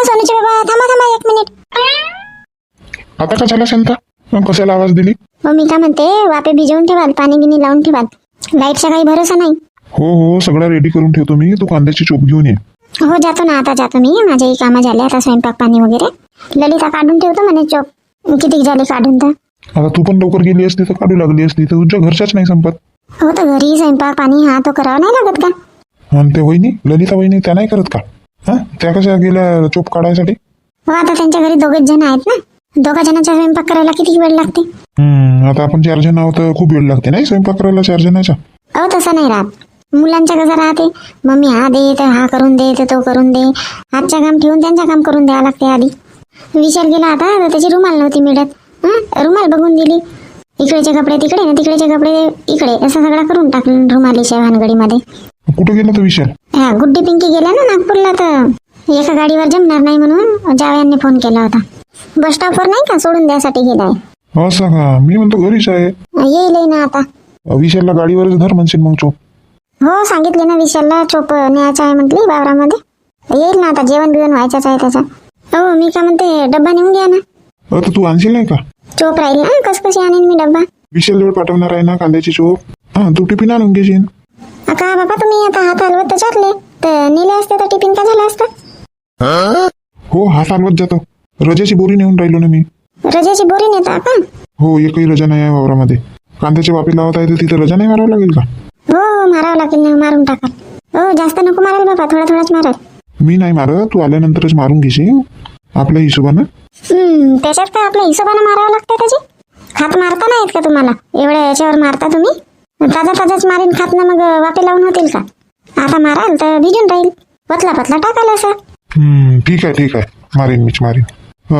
सोनूचे बाबा थांबा थांबा 1 मिनिट. आता का झाला शांता? मग कशाला आवाज दिली? हो मी काय म्हणते, वापे भिजवून ठेवाल, पाणी गिनी लावून ठेवाल. लाईटचा काही भरोसा नाही. हो हो सगळं रेडी करून ठेवतो मी. तू कांद्याची चोप घेऊन ये. हो जातो ना, आता जातो मी. माझेही कामं झाले, आता स्वयंपाक पाणी वगैरे. ललिता काढून ठेवतो म्हणे चोप. किती झाले काढून तर. आता तू पण लवकर गेली असती तर काढू लागली असती, तर तुझ्या घरच्याच नाही संपत. हो तर घरी स्वयंपाक पाणी हा तो करावा नाही लागत का? आणि ते वहिनी, ललिता वहिनी, त्या नाही करत का? हा, त्या कशा गेल्या चोप काढायसाठी? हो आता त्यांच्या घरी 2 जण आहेत ना. 2 जणांचा स्वयंपाक करायला किती वेळ लागते? आता आपण 4 जण आहोत तर खूप वेळ लागते नाही स्वयंपाक करायला 4 जणांचा? अहो तसं नाही राहत. मुलांच्या कसं राहते, मम्मी हा दे तर हा करून दे तर तो करून दे. हातच्या काम ठेवून त्यांच्या काम करून द्यावं लागते आधी. विशाल गेला आता तर त्याची रुमाल नव्हती मिळत. रुमाल बघून दिली. इकडेचे कपडे तिकडे ना तिकडेचे कपडे इकडे असं सगळं करून टाकलं रुमालीच्या भानगडीमध्ये. कुठे गेला तो विशाल? हा गुड्डी पिंकी गेल्या ना नागपूरला, तर एका गाडीवर जमणार नाही म्हणून जावयांनी फोन केला होता. बस स्टॉपवर नाही का सोडून द्यासाठी गेलाय. असं का? मी म्हणतो घरीच आहे. येईल ना आता. विशालला गाडीवरच धर म्हणशील मग चोप. हो सांगितले ना विशालला चोप न्यायचा आहे म्हटली वावरामध्ये. येईल ना आता, जेवण बिवण व्हायचंच आहे त्याचा. हो मी काय म्हणते, डब्बा नेऊन घ्या ना. तर तू आणशील नाही का? चोप राहील ना, कशी आणीन मी डब्बा. विशाल जवळ पाठवणार आहे ना कांद्याची चोप. हा तू टिफिन आणून घेशील. का बाबा तुम्ही आता हात हलवत तर चालले, तर नेले असते तर टिफिन का झाला असतं? हो हात हलवत जातो. रजेची बोरी नेऊन राहिलो ना मी. रजेची बोरी नेता का? हो एकही रजा नाही आहे वावरामध्ये. कांद्याचे वापे लावत आहे तर तिथे रजा नाही मारावं लागेल का? हो मारावं लागेल ना, मारून टाकाल. हो जास्त नको माराल बाबा, थोडा थोडाच माराल. मी नाही मारत, तू आल्यानंतरच मारून घेशील आपल्या हिशोबानं. त्याच्यात काय आपल्या हिशोबानं मारावं लागतं त्याची? खात मारता नाहीत का तुम्हाला? एवढ्या याच्यावर मारता तुम्ही? ताजाच मारीन खात ना, मग वापे लावून होतील का? आता माराल तर भिजून राहील. पतला पतला टाकाल असं. ठीक आहे मारीन मीच मारीन.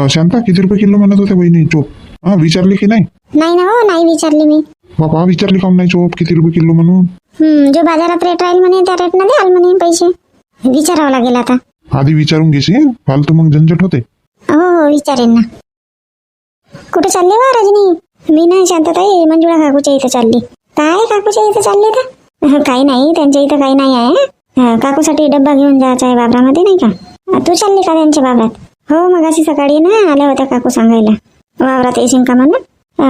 शांता किती रुपये किलो म्हणत होत्या बहिणी चोप? हा विचारली की नाही? नाही ना हो, नाही विचारली मी. बाबा विचारली काऊन नाही चोप किती रुपये किलो म्हणून? जो बाजारात रेट राहील म्हणे त्या रेटनं द्याल म्हणे पैसे. विचारावं लागेल आता. आधी विचारून घेशील, फालतू मग झंझट होते. हो विचारेन ना. कुठे चालली वा रजनी? मी नाही शांतताई, मंजुळा काकूच्या इथं चालली. काय काकूच्या इथं चालले का? काही नाही, त्यांच्या इथं काही नाही आहे. काकूसाठी डब्बा घेऊन जायचा आहे बाबरामध्ये नाही का? तू चालली का त्यांच्या बाबरात? हो मग अशी सकाळी ना आल्या होत्या काकू सांगायला. वावरात येशील का म्हणून.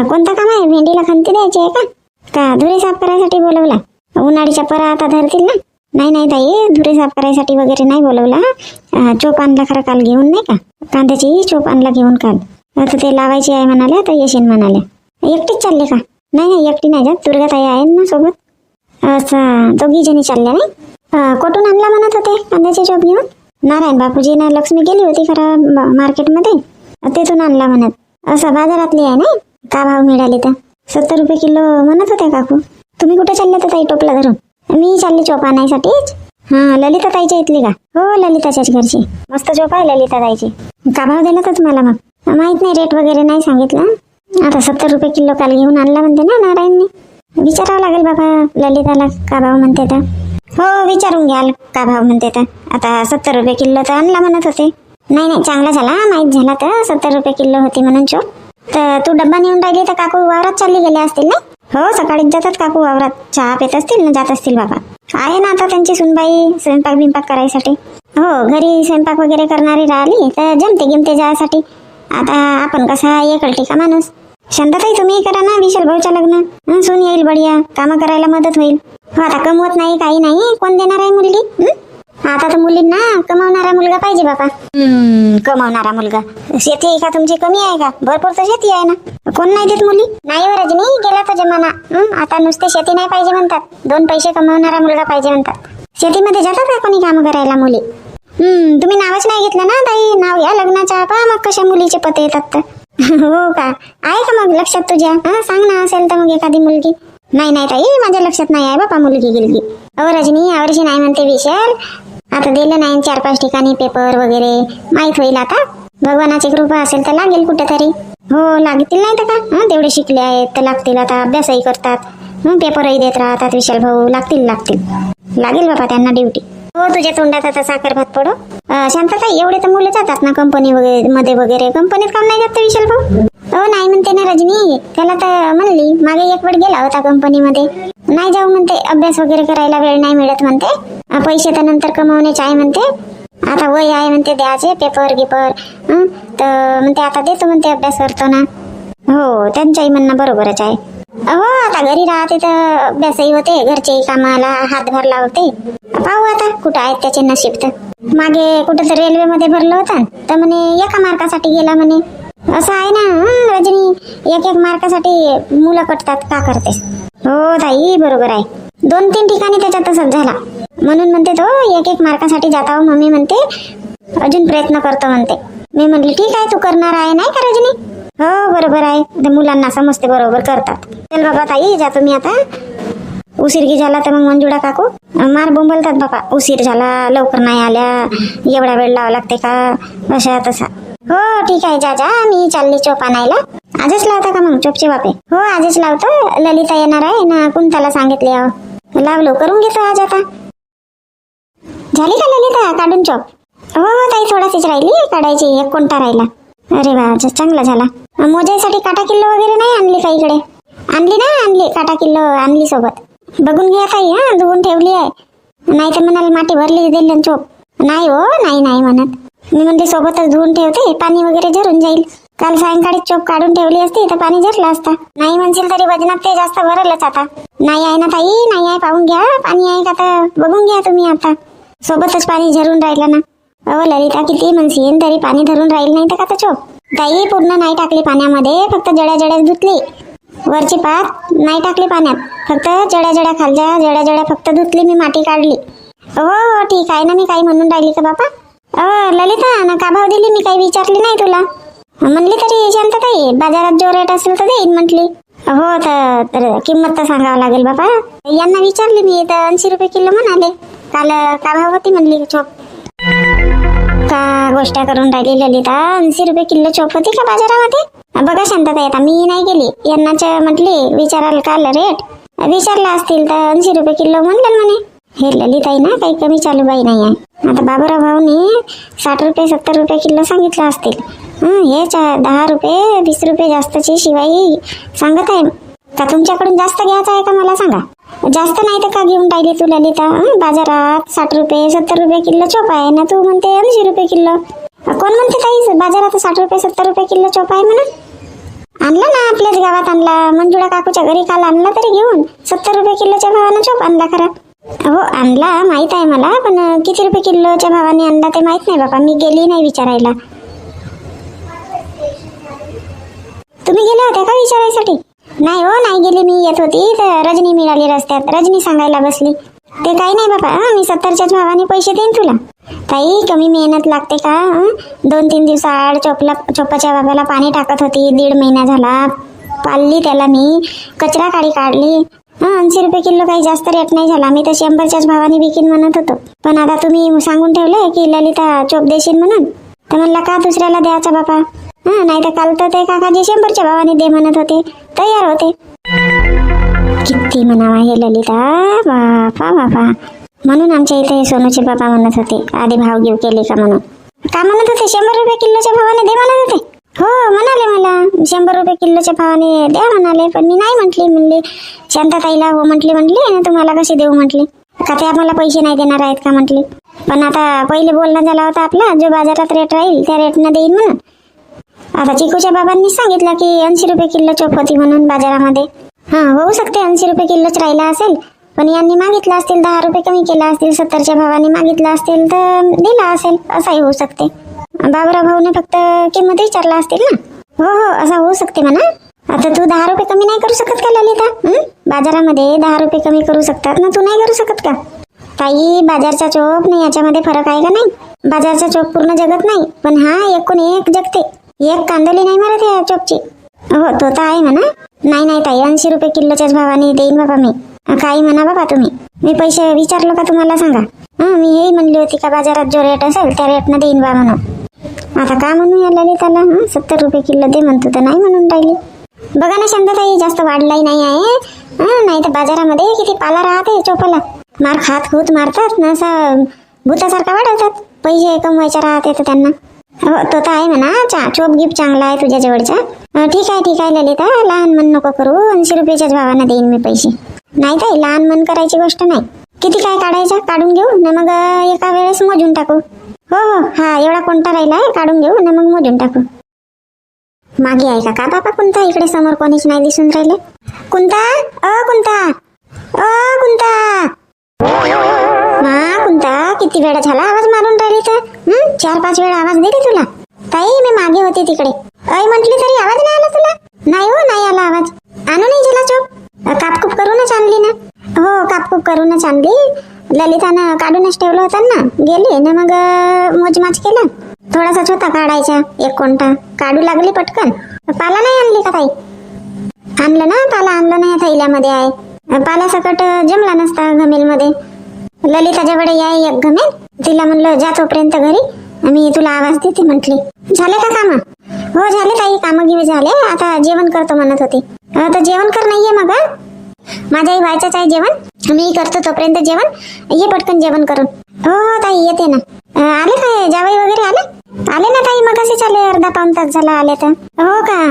कोणतं काम आहे? भेंडीला खंती द्यायची आहे का धुरे साफ करायसाठी बोलवला? उन्हाळीच्या परा आता धरतील ना. नाही ताई, धुरे साफ करायसाठी वगैरे नाही बोलवला. चोप आणला खरं काल घेऊन नाही का? कांद्याची चोप आणला घेऊन काल. आता ते लावायची आहे म्हणाले, तर येशील म्हणाले. एकटीच चालले का? नाही एकटी नाही जात, दुर्गाताई आहेत ना सोबत. असं 2 जणी चालल्या नाही. कुठून आणला म्हणत होते कांद्याची चोप घेऊन? नारायण बापूजी ना लक्ष्मी गेली होती खरं मार्केटमध्ये, तेथून आणला म्हणत. असं बाजारातली आहे ना. का भाव मिळाले तर? 70 रुपये किलो म्हणत होत्या काकू. तुम्ही कुठे चालले तर ताई टोपला धरून? मी चालली चोप आणायसाठीच. ललिता ताईच्या इथली का? हो ललिताच्याच घरची. मस्त चोप आहे ललिता ताईची. का भाव दिला तर तुम्हाला? मग माहित नाही, रेट वगैरे नाही सांगितलं. आता 70 रुपये किलो काल घेऊन आणला म्हणते ना नारायणने. विचारावं लागेल बाबा ललिताला का भाव म्हणते तर. हो विचारून घ्याल का भाव म्हणते तर. आता 70 रुपये किलो तर आणला म्हणत होते. नाही चांगला झाला, माहीत झाला तर 70 रुपये किलो होती म्हणून चोप. तर तू डब्बा नेऊन राहिली तर काकू वावरात चालली गेले असतील ना? हो सकाळीच जातात काकू वावरात. चहा पेत असतील ना, जात असतील बाबा. आहे ना आता त्यांची सुनबाई स्वयंपाक बिंपाक करायसाठी. हो घरी स्वयंपाक वगैरे करणारी राहिली तर जमते गिमते जायसाठी. आता आपण कसा एकलटी का माणूस. शांतताई तुम्ही करा ना विशाल भाऊच्या लग्न. सून येईल बढिया, कामं करायला मदत होईल. हो आता कमवत नाही काही नाही, कोण देणार आहे मुलगी? आता तर मुलींना कमावणारा मुलगा पाहिजे बाबा. कमावणारा मुलगा. शेती आहे का तुमची कमी आहे का? भरपूर तर शेती आहे ना. कोण नाही देत मुली? नाही व रजनी, गेला तो जमाना. आता नुसते शेती नाही पाहिजे म्हणतात, 2 पैसे कमावणारा मुलगा पाहिजे म्हणतात. शेतीमध्ये जातात का कोणी काम करायला मुली? तुम्ही नावच नाही घेतलं ना ताई. नाव या लग्नाच्या, पहा मग कशा मुलीचे पते येतात तर. हो का? आहे का मग लक्षात तुझ्या? सांग ना, असेल तर मग एखादी मुलगी. नाही ताई, माझ्या लक्षात नाही आहे बापा मुलगी गिलगी. रजनी यावर्षी नाही म्हणते विशाल. आता दिलं नाही 4-5 ठिकाणी पेपर वगैरे. माहित होईल आता. भगवानाची कृपा असेल तर लागेल कुठेतरी. हो लागतील नाही तर का? तेवढे शिकले आहेत तर लागतील. आता अभ्यासही करतात, पेपरही देत राहतात विशाल भाऊ. लागतील लागेल बाबा त्यांना ड्युटी. हो तुझ्या तोंडात आता साखर भात पडो. शांतता एवढे तर मुलं जातात ना कंपनी मध्ये वगैरे. कंपनीत काम नाही जात विशाल भाऊ? हो नाही म्हणते ना रजनी. त्याला तर म्हणली मागे 1 वेळ गेला होता कंपनीमध्ये. नाही जाऊ म्हणते, अभ्यास वगैरे करायला वेळ नाही मिळत म्हणते. पैसे तर नंतर कमवण्याचे आहे म्हणते. आता वय आहे म्हणते द्यायचे पेपर गिपर तर म्हणते आता देतो म्हणते अभ्यास करतो ना. हो त्यांच्याही म्हणणं बरोबरच आहे. हो आता घरी राहते तर अभ्यासही होते घरचेही कामाला हातभार लावते. पाहू आता कुठं आहेत त्याचे नशीब. तर मागे कुठं तर रेल्वेमध्ये भरलं होतं तर म्हणे एका मार्कासाठी गेला म्हणे. असं आहे ना रजनी एक मार्कासाठी मुलं कटतात का करतेस. हो ताई बरोबर आहे. 2-3 ठिकाणी त्याच्यात तसंच झाला म्हणून म्हणते तो एक मार्कासाठी जाता हो मम्मी म्हणते अजून प्रयत्न करतो म्हणते. मी म्हणली ठीक आहे तू करणार आहे नाही का रजनी. हो बरोबर आहे ते मुलांना समजते बरोबर करतात. चल बाबा ताई जातो मी आता. उशीर की झाला तर मग मंजुळा काकू मार बोंबलतात बाबा. उशीर झाला लवकर नाही आल्या एवढा वेळ लावा लागते का अशा तसा. हो ठीक आहे जा जा मी चालली चोप आणायला. आजच लावता का मग चोपचे बापे. हो आजच लावतो. ललिता येणार आहे ना कुंताला सांगितले लावलो करून घेतो आज. आता झाली का ललिता काढून चोप. हो हो ताई थोडाशीच राहिली काढायची. एक कोणता राहिला. अरे वा चांगला झाला. मोजायसाठी काटा किल्लो वगैरे नाही आणली का इकडे. आणली ना आणली काटा किल्लो आणली सोबत. बघून घ्या ताई हा धुवून ठेवली आहे. नाही तर म्हणाल माती भरली दिली चोप. नाही हो नाही म्हणत. मी म्हणते सोबतच धुवून ठेवते पाणी वगैरे झरून जाईल. काल सायंकाळी चोप काढून ठेवली असती तर पाणी झरला असता. नाही म्हणशील तरी वजनात ते जास्त भरलच आता. नाही आहे ना ताई नाही आहे पाहून घ्या पाणी आहे का तर बघून घ्या तुम्ही. आता सोबतच पाणी झरून राहिलं ना. अहो ललिता किती म्हणशील तरी पाणी धरून राहील नाही तर का तर चोप. ताई पूर्ण नाही टाकली पाण्यामध्ये फक्त जड्या धुतली. वरची पात नाही टाकली पाण्यात फक्त जड्या खालच्या जड्या फक्त धुतली मी माती काढली. हो ठीक आहे ना. मी काही म्हणून राहिली का बापा. ललिता ना का भाव दिली मी काही विचारली नाही तुला. म्हणली तरी शांत ताई बाजारात जो रेट असेल तर देईन म्हटली. हो तर किंमत तर सांगावं लागेल बापा. यांना विचारली मी तर 80 रुपये किलो म्हणाले. काल का भाव होती म्हणली चोप. का गोष्ट करून राहिली ललिता 80 रुपये किलो चोप होती का बाजारामध्ये. बघा शांतता आता मी नाही गेली यांनाच म्हटली विचाराल काल रेट विचारला असतील तर 80 रुपये किलो म्हणलं म्हणे. हे ललिताई ना काही कमी चालूबाई नाही आहे. आता बाबूराव भाऊने 60 रुपये 70 रुपये किलो सांगितलं असतील. हे 10 रुपये 20 रुपये जास्तची शिवाई सांगत आहे का. तुमच्याकडून जास्त घ्यायचं आहे का मला सांगा. जास्त नाही तर का घेऊन राहिली तू ललिता. बाजारात 60 रुपये 70 रुपये किलो चोप आहे ना तू म्हणते 80 रुपये किलो. कोण म्हणते ताई बाजारात 60 रुपये 70 रुपये किलो चोप आहे म्हणून. आणला ना आपल्याच गावात आणला मंजुळा काकूच्या घरी काल आणला तरी घेऊन 70 रुपये किलोच्या भावानं चोप आणला खरा. हो आणला माहित आहे मला पण किती रुपये किलोच्या भावाने आणला ते माहित नाही बाबा. मी गेली नाही विचारायला. तुम्ही गेला होत्या का विचारायसाठी. नाही हो नाही गेली मी. येत होती तर रजनी मिळाली रस्त्यात. रजनी सांगायला बसली. ते काही नाही बाबा मी 70च्याच भावाने पैसे देईन तुला. ताई कमी मेहनत लागते का. 2-3 दिवसाआड चोपाच्या बाबाला पाणी टाकत होती. 1.5 महिना झाला पाळली त्याला मी. कचरा काढली. 80 रुपये किलो काही जास्त रेट नाही झाला. मी तर 100च्याच भावाने विकीन म्हणत होतो. पण आता तुम्ही सांगून ठेवलंय की ललिता चोप देशील म्हणून तर म्हणला का दुसऱ्याला द्यायचा बापा. नाही तर काल तर ते काकाजी 100च्या भावाने दे म्हणत होते तयार होते. किती म्हणावा हे ललिता बापा. म्हणून आमच्या इथे सोनूचे बाबा म्हणत होते आधी भाव घेऊ केले का म्हणून. का म्हणत होते 100 रुपये किलोच्या भावाने दे म्हणत होते. हो म्हणाले मला 100 रुपये किलोच्या भावाने द्या म्हणाले. पण मी नाही म्हटली. म्हणली शांताताईला हो म्हटली तुम्हाला कशी देऊ म्हटली. का ते आम्हाला पैसे नाही देणार आहेत का म्हटली. पण आता पहिले बोलणं झाला होता आपला जो बाजारात रेट राहील त्या रेटनं देईन म्हणून. आता चिकूच्या बाबांनी सांगितलं की 80 रुपये किलो चोप होती म्हणून बाजारामध्ये. होऊ शकते 80 रुपये किलोच राहिला असेल. पण यांनी मागितलं असतील 10 रुपये कमी केला असतील. 70च्या भावाने मागितलं असतील तर दिला असेल असंही होऊ शकते. बाबूराव भाऊने फक्त किंमत विचारला असतील ना. हो असं होऊ शकते म्हणा. आता तू 10 रुपये कमी नाही करू शकत का ललिता. बाजारामध्ये 10 रुपये कमी करू शकतात ना तू नाही करू शकत का. ताई बाजारचा चोप नाही याच्यामध्ये फरक आहे का नाही. बाजारचा चोप पूर्ण जगत नाही पण हा एकूण एक जगते. एक कांदोली नाही मारत या चोपची. हो तो तर आहे म्हणा. नाही ताई 80 रुपये किलोच्याच भावाने देईन बाबा मी. काही म्हणा बाबा तुम्ही. मी पैसे विचारलो का तुम्हाला सांगा. मी हेही म्हणली होती का बाजारात जो रेट असेल त्या रेटनं देईन बा म्हणून. आता का म्हणू या ललिताला 70 रुपये किलो दे म्हणतो तर नाही म्हणून राहिली. बघा ना शांतताई जास्त वाढलाही नाही आहे. नाही तर बाजारामध्ये किती पाला राहते चोपाला. मार खात मारतात ना असं भूतासारखा वाढवतात. पैसे कमवायच्या राहते तर त्यांना. हो तो तर आहे म्हणा. चोप गिफ्ट चांगला आहे तुझ्या जवळचा. ठीक आहे ललिता लहान मन नको करू. 80 रुपयाच्याच भावानं देईन मी पैसे. नाही ताई लहान मन करायची गोष्ट नाही. किती काय काढायचं काढून घेऊ ना मग एका वेळेस मोजून टाकू. हो हो, हा एवढा कोणता राहिला आहे, काढून घेऊ ना मग मोजून टाकू. मागे आहे का बाबा कोणता? इकडे समोर कोणीच नाही दिसून राहिले. कोणता? कोणता? कोणता? कोणता? किती वेळा झाला आवाज मारून राहिली तर? 4-5 वेळा आवाज दिली तुला. ताई मी मागे होती तिकडे, म्हटली तरी आवाज नाही आला तुला. नाही हो, नाही आला आवाज. आणू नाही झाला चोप? कापकूप करूनच आणली ना? हो, कापकूप करूनच आणली. ललितानं काढूनच ठेवलं होतं ना, गेली ना मग मोजमाच केला. थोडासाच होता काढायचा, एक कोणता काढू लागली पटकन. पाला नाही आणली का ताई? आणलं ना, पाला आणलं नाही, थैल्यामध्ये आहे. पाल्यासकट जमला नसता घमेलमध्ये. ललिताच्याकडे याय एक घमेल, तिला म्हणलं जा तोपर्यंत घरी, मी तुला आवाज देते म्हटली. झाले का काम? हो झाले ताई, कामं गिवे झाले. आता जेवण करतो म्हणत होती. तर जेवण कर नाहीये मग? माझ्याही व्हायचंच आहे जेवण, मी करतो तोपर्यंत जेवण. ये पटकन जेवण करून. हो हो ताई येते ना. आले काय जावई वगैरे आले ना ताई? मग असेच आले, अर्धा पाऊण तास झाला आले तर. हो का?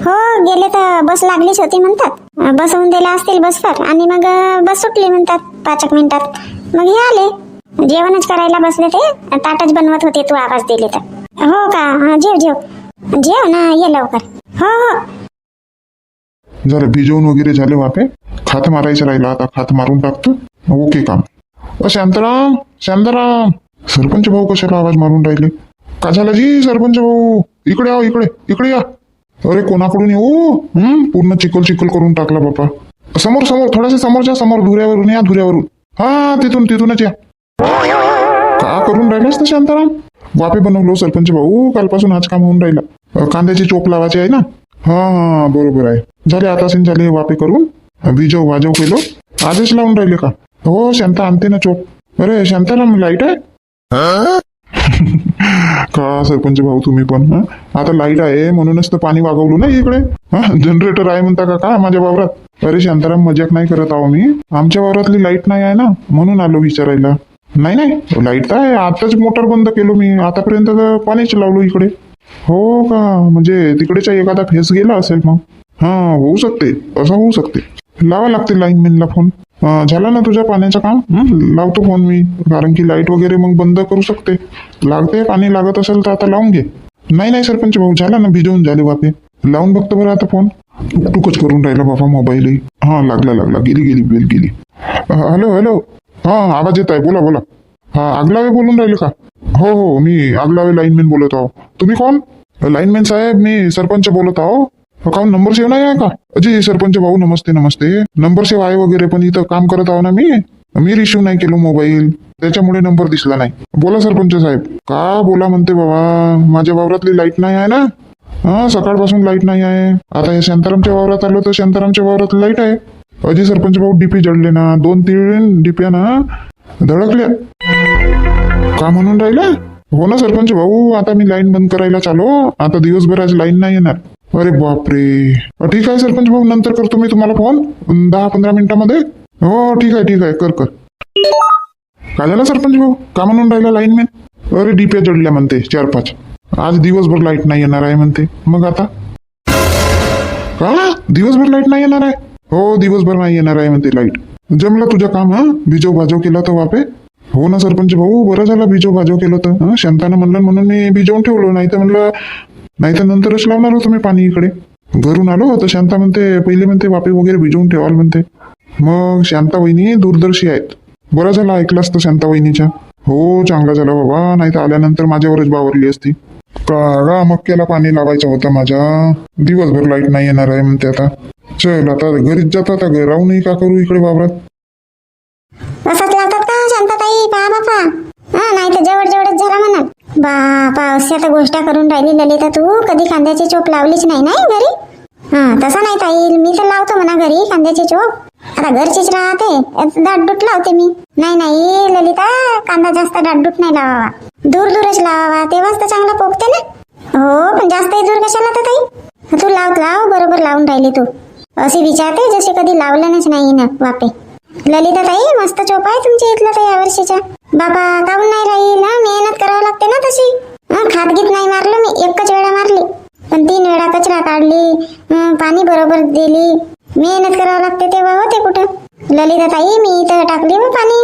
हो गेले तर बस लागलीच होती म्हणतात. बसवून दिला असतील बसवर आणि मग बस सुटली म्हणतात 5 मिनिटात. मग हे आले, जेवणच करायला बसले ते, ताटच बनवत होते तू आवाज दिले तर. हो का? जेव जेव जेव ना, ये लवकर. हो हो. जरा भिजवून वगैरे झाले वापे, खात मारायचं राहिलं, आता खात मारून टाकतो. ओके काम. शांताराम, शांताराम. सरपंच भाऊ कशाला आवाज मारून राहिले? का झालं जी सरपंच भाऊ? इकडे आहो, इकडे इकडे या. अरे कोणाकडून येऊ? पूर्ण चिखल चिखल करून टाकला बापा. समोर समोर, थोडासा समोरच्या समोर, धुऱ्यावरून या, धुऱ्यावरून. हा तिथूनच या. का करून राहिलास तर शांताराम? वापे बनवलो सरपंच भाऊ, कालपासून आज काम होऊन राहिला. कांद्याची चोप लावायची आहे ना? हा बरोबर आहे. झाले आतासीन झाले वापे करून, भिजव वाजव केलो. आजच लावून राहिले का? हो शांता आणते ना चोप. अरे शांताराम लाईट आहे का सरपंच भाऊ तुम्ही पण? आता लाईट आहे म्हणूनच तर पाणी वागवलो ना इकडे. जनरेटर आहे म्हणता का माझ्या वावरात? अरे शांताराम मजाक नाही करत आहो मी. आमच्या वावरातली लाईट नाही आहे ना, म्हणून आलो विचारायला. नाही लाईट तर आहे, आताच मोटर बंद केलो मी. आतापर्यंत तर पाणीच लावलो इकडे. हो का? म्हणजे तिकडेचा एखादा फेस गेला असेल मग. हा होऊ शकते, असं होऊ शकते. लावा लागते लाईनमॅनला फोन. झाला ना तुझ्या पाण्याचं काम? लावतो फोन मी, कारण की लाईट वगैरे मग बंद करू शकते. लागते पाणी, लागत असेल तर आता लावून घे. नाही सरपंच भाऊ, झाला ना, भिजवून झाले वापे. लावून बघतो बरं आता फोन. टुकटुकच करून राहिला बाबा मोबाईलही. हा लागला, गेली बेल गेली. हॅलो. हा आवाज येत आहे, बोला. हा आगलावे बोलून राहिले का? हो मी आगलावे लाईनमॅन बोलत आहो. तुम्ही कोण? लाईनमॅन साहेब मी सरपंच बोलत आहो. काहून नंबर सेव्ह नाही आहे का? अजी सरपंच भाऊ नमस्ते. नंबर सेव्ह आहे वगैरे, पण इथं काम करत आहो ना मी रिसिव्ह नाही केलो मोबाईल, त्याच्यामुळे नंबर दिसला नाही. बोला सरपंच साहेब. का बोला म्हणते बाबा, माझ्या वावरातली लाईट नाही आहे ना. हा सकाळपासून लाईट नाही आहे. आता हे शांतारामच्या वावरात आलो तर शांतारामच्या वावरात लाईट आहे. अजी सरपंच भाऊ डीपी जळले ना, 2-3 डिप्या ना धडकल्या. का म्हणून राहिला? हो ना सरपंच भाऊ, आता मी लाईन बंद करायला चालो. आता दिवसभर आज लाईन नाही येणार. अरे बापरे. ठीक आहे सरपंच भाऊ, नंतर करतो मी तुम्हाला फोन 10-15 मिनिटांमध्ये. हो ठीक आहे कर. काय झालं सरपंच भाऊ? का म्हणून राहिला लाईनमॅन? अरे डिप्या जडल्या म्हणते 4-5. आज दिवसभर लाईट नाही येणार आहे म्हणते. मग आता का दिवसभर लाईट नाही येणार आहे? हो दिवसभर नाही येणार आहे म्हणते लाईट. जमलं तुझं काम. भिजव भाजव केलं तर वापे. हो ना सरपंच भाऊ, बरं झालं भिजव भाजव केलं तर. शांतानं म्हणलं म्हणून मी भिजवून ठेवलो, नाही तर नंतरच लावणार होतो मी पाणी इकडे. घरून आलो तर शांता म्हणते पहिले म्हणते वापे वगैरे भिजवून ठेवाल म्हणते. मग शांता वहिनी दूरदर्शी आहेत. बरं झालं ऐकलास तर शांता वहिनीच्या. हो चांगला झाला बाबा, नाही तर आल्यानंतर माझ्यावरच बावरली असती. का मक्क्याला पाणी लावायचं होतं माझ्या. दिवसभर लाईट नाही येणार आहे म्हणते. आता चल आता घरीच जातात, आता राहूनही का करू इकडे वावरात. असंच लावतात का शांताताई? पहा बापा, नाही तर जवळच झाला म्हणा. बापा अशा तर गोष्ट करून राहिली ललिता तू. कधी कांद्याची चोप लावलीच नाही घरी? तसा नाही ताई, मी तर लावतो म्हणा घरी कांद्याची चोप. आता घरचीच राहते, दाटदूट लावते मी. नाही ललिता, कांदा जास्त दाटदूट नाही लावावा, दूरच लावावा, तेव्हाच तर चांगला पोगते ना. हो पण जास्त दूर कशाला तर ताई? तू लाव बरोबर लावून राहिली तू. अशी विचारते जसे कधी लावलंच नाही ना वापे. ललिता ताई मस्त चोप आहे तुमच्या इथलं तर यावर्षीच्या. बाबा काहून नाही राहील? मेहनत करावं लागते ना तशी. खातगीत नाही मारलं मी, एकच वेळा मारली, पण 3 वेळा कचरा काढली, पाणी बरोबर दिली. मेहनत करावं लागते तेव्हा होते कुठं. ललिता ताई मी इथं टाकली पाणी,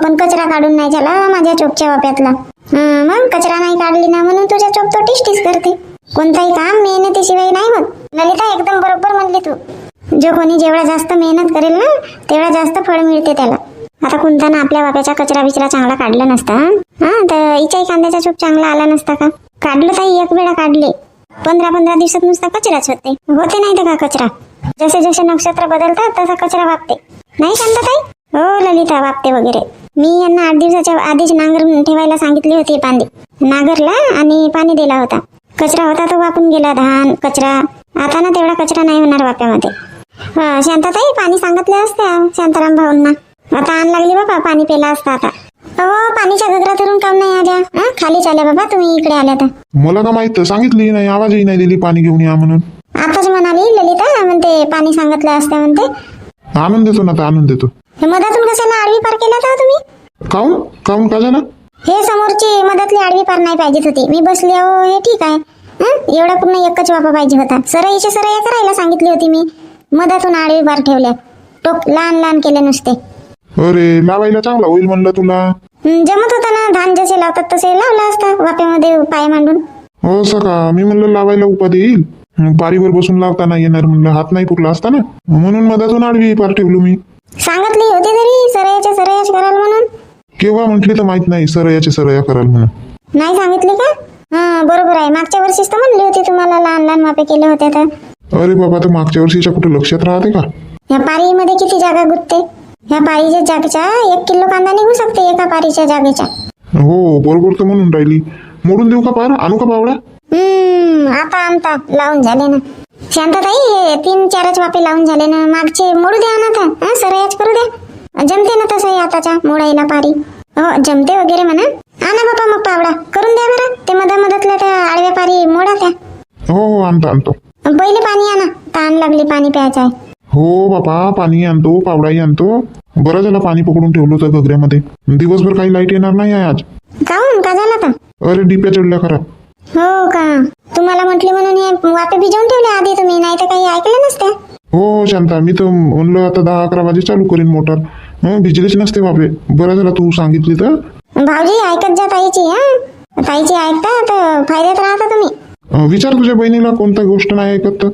पण कचरा काढून नाही झाला माझ्या चोपच्या वाप्यातला. मग कचरा नाही काढली ना म्हणून तुझ्या चोप तो टिस्टीस करते. कोणताही काम मेहनतीशिवाय नाही होत. ललिता एकदम बरोबर म्हणली तू. जो कोणी जेवढा जास्त मेहनत करेल ना तेवढा जास्त फळ मिळते त्याला. आता कुंतानं आपल्या बाप्याचा कचरा बिचरा चांगला काढला नसता हा तर हिच्याही कांद्याचा चूप चांगला आला नसता का. काढलं ताई एक वेळा काढले 15 दिवसात नुसता कचराच होते नाही तर का कचरा. जसे जसे नक्षत्र बदलतात तसा कचरा वापते नाही शांतताई. हो ललिता वापते वगैरे. मी यांना 8 दिवसाच्या आधीच नांगर ठेवायला सांगितली होती. नांगरला आणि पाणी दिला होता. कचरा होता तो वापून गेला धान कचरा. आता ना तेवढा कचरा नाही होणार वाप्यामध्ये. शांताताई पाणी सांगितले असत्या शांताराम भाऊंना. आता आण लागली बाबा पाणी पेला असता आता. हो पाणीच्या घगरातून काम नाही आल्या. खालीच आल्या बाबा तुम्ही इकडे आल्या तर. मला का माहित सांगितली नाही आवाजही नाही दिली पाणी घेऊन या म्हणून. आताच म्हणाली ललिता म्हणते पाणी सांगितलं असतं म्हणते. आणून देतो ना तर आणून देतो. मधातून कशाला आडवी पार केला होता तुम्ही. काऊन काऊन का झालं. हे समोरची मधातली आडवी पार नाही पाहिजे होती. मी बसली हो हे ठीक आहे. एवढा पूर्ण एकच वापा पाहिजे होता. सरईच्या सरया करायला सांगितली होती मी. मधातून आडवी पार ठेवल्या. टोक लहान लहान केले नुसते. अरे लावायला चांगला होईल म्हणलं तुला. जमत होता ना. धान जसे लावतात तसे लावला असता वाप्यामध्ये पाय मांडून. हो सका मी म्हणलं लावायला उपाधी येईल. पारीवर बसून लावता नाही येणार म्हणलं हात नाही पुरला असता ना म्हणून मधातून आडवी पार ठेवलो मी. सांगितली होती तरी सरयाच्या सरयाच कराल म्हणून. केव्हा म्हटली तर माहित नाही सरयाचे सरया कराल म्हणून. नाही सांगितली का. बरोबर आहे. मागच्या वर्षीच तर म्हणली होती तुम्हाला लहान लहान वापे केले होते तर. अरे बाबा तर मागच्या वर्षीच्या कुठे लक्षात राहते का. या पारीमध्ये किती जागा गुंतते. ह्या पारीच्या जागेच्या 1 किलो कांदा निघू शकते एका पारीच्या जागेच्या. हो बरोबर तर म्हणून राहिली. मोडून देऊ का पार आणू का पावडा. आता आणता लावून झाले ना शांतताई. हे 3-4च वापे लावून झाले ना. मागचे मोडू द्या ना आता. सरयाच करू द्या. जमते ना तसंही आताच्या मोडायला पारी. हो जमते वगैरे म्हणा. आणा बापा मग पावडा करून द्या बरं. ते मधातल्या त्या आडव्या पारी मोडा त्या. हो आणतो आणतो. पहिले पाणी आणा. ताण लागली पाणी प्यायचं आहे. हो बापा पाणी आणतो पावडाही आणतो. बरं झालं पाणी पकडून ठेवलं होतं घगऱ्यामध्ये. दिवसभर काही लाईट येणार नाही आहे आज. काहून का झाला का. अरे डिप्या चढल्या खराब. हो का. तुम्हाला म्हटली म्हणून हे वापे भिजवून ठेवले आधी तुम्ही. नाही तर काही ऐकलं नसत्या. हो शांता मी तर म्हणलं आता 10-11 वाजे चालू करीन मोटर. भिजलेच नसते बापे. बरं झालं तू सांगितली तर. भाऊजी ऐकत जा ताईची. ताईची ऐकता तर फायद्यात राहता तुम्ही. विचार तुझ्या बहिणीला कोणता गोष्ट नाही ऐकत तर.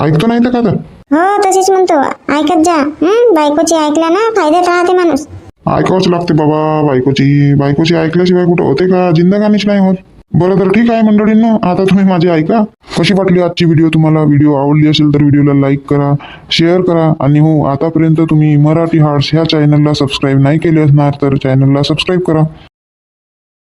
ऐकतो नाही तर का तर. हो तशीच म्हणतो ऐकत जा. बायकोची ऐकल्या ना फायद्यात राहते माणूस. ऐकावंच लागते बाबा बायकोची ऐकल्याशिवाय कुठं होते का. जिंदगानीच नाही होत. बरं तर ठीक आहे मंडळींनो. आता तुम्ही माझी ऐका. कशी वाटली आजची व्हिडिओ तुम्हाला. व्हिडिओ आवडली असेल तर व्हिडिओला लाईक करा शेअर करा. आणि हो आतापर्यंत तुम्ही मराठी हार्ट्स ह्या चॅनलला सबस्क्राईब नाही केले असणार तर चॅनलला सबस्क्राईब करा.